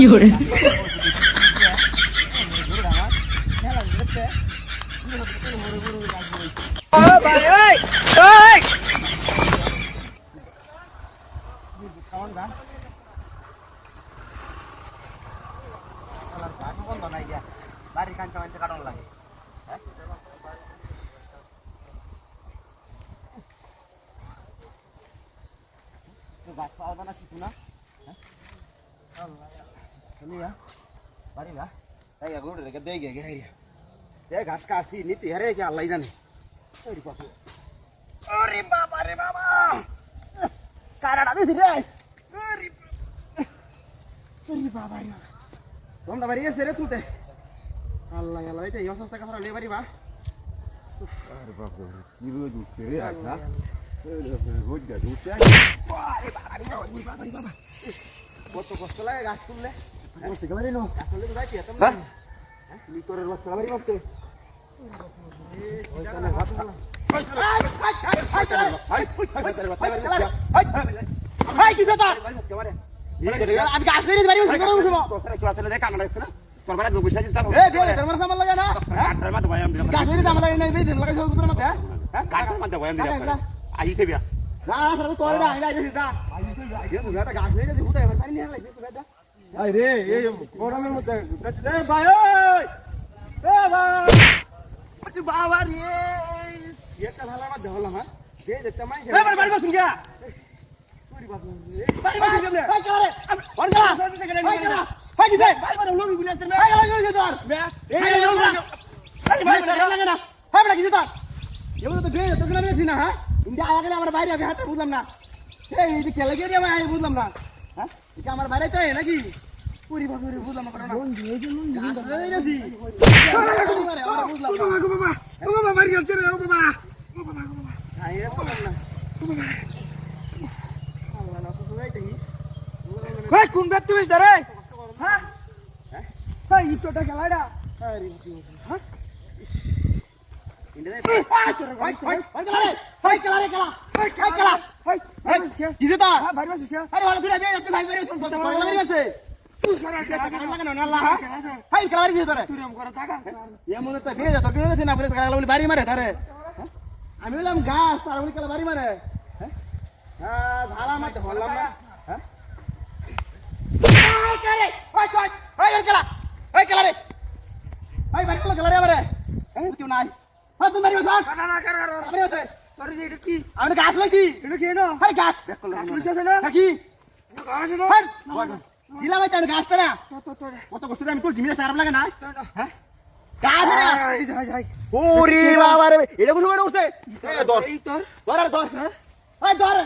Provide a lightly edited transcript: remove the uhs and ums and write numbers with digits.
有人， বাড়ির কাঞ্চা মাঞ্চা কাটানো লাগে গাছ পাওয়া যায় না কিছু না বাড়ি না তাই গরু রেখে দিয়ে গে গে ঘাস কাটছি নিতে হারে কি আল্লাহ জানে আরে বাবা রে বাবা কারাটা দিছি রে আরে বাবা রে তোমরা বাড়ি এসে রে তুলতে আল্লাহ আল্লাহ এই অবস্থা কথা লে বাড়ি বা আরে বাবা কি রোজ উঠছে রে আচ্ছা রোজ গাছ উঠছে আরে বাবা রে বাবা কত কষ্ট লাগে গাছ তুললে কষ্ট করে নো গাছ তুললে তো যাইতে তোমরা হ্যাঁ লিটরের বাচ্চা বাড়ি বসতে হাই কি কথা আমি গাছ ধরে বাড়ি বসে করে উঠবো তোর ক্লাসে দেখ কামড়া আছে না তোর বাড়ি দুই পয়সা দিতাম এ বেলে তোর সামান লাগা না কাটার মত বয়াম দিলাম গাছ ধরে জামা লাগা নাই বেদিন লাগা সব তোর মত হ্যাঁ কাটার মত বয়াম দিলাম আইছে বিয়া না সর তোর না আইলা আইছে দা আইছে তুই এটা গাছ ধরে যদি হুটা এবার পারি না লাগছে তুই বেটা আই রে এই গরমের মধ্যে এ ভাই ওই এ ভাই তুই বাবা রে এটা ভালো না দেহলাম হ্যাঁ দে দেখতে মাই এ বাড়ি বসুন গিয়া তুই বাবা বাড়ি বসুন কেমনে ভাই করে ওর গা ভাই করে ভাই দিছে ভাই মানে লোবি গুলি আছে না ভাই লাগা তোর এই ভাই লাগে না ভাই বড় কিছু তোর এমন তো বে তো গলা নেছি না হ্যাঁ ইন্ডিয়া আয়া গেলে আমার বাইরে আমি হাতে বুঝলাম না এই যে খেলে গিয়ে আমি বুঝলাম না হ্যাঁ এটা আমার বাইরে তাই নাকি পুরি বাবা রে বুঝলাম না কোন দিয়ে যে নুন দিয়ে দিছি বাবা বাবা মারি গেছে রে বাবা বাবা আই রে বললাম না আল্লাহ না তো যাইতেই ভাই কোন বেত তুমি রে হ্যাঁ ভাই ইতোটা খেলাডা আরে হ্যাঁ ইন্ডিয়া ভাই কিছে তা ভাই বসে কে আরে ভালো করে দে তুই ভাই বেরে শুন তো ভাই আছে তুই সারা লাগা না আল্লাহ ভাই খেলাড়ি দিছে তোরে তুই রম করে থাকা এমন তো বেরে যা তো বেরে না বলে খেলা বলে বাড়ি মারে ধরে আমি বললাম গাছ তার বলে খেলা বাড়ি মারে হ্যাঁ হ্যাঁ ধারা মারতে বললাম না হ্যাঁ ভাই করে ভাই কই ভাই খেলা ভাই খেলা রে ভাই বাড়ি খেলা রে আমারে তুই নাই হ্যাঁ তুমি বাড়ি বস না না কর বাড়ি বস তোর এটা কি আমি গাছ লইছি এটা কি না ভাই গাছ গাছ লইছিস না কি গাছ না দিলা ভাই তুমি গাছ পেরা কত কষ্ট আমি তোর জিমিনে সারাপ লাগে না হ্যাঁ গাছ না এই যাই ওরে বাবা রে এটা কোন বড় উঠছে এই ধর এই ধর ধর ধর হ্যাঁ ধর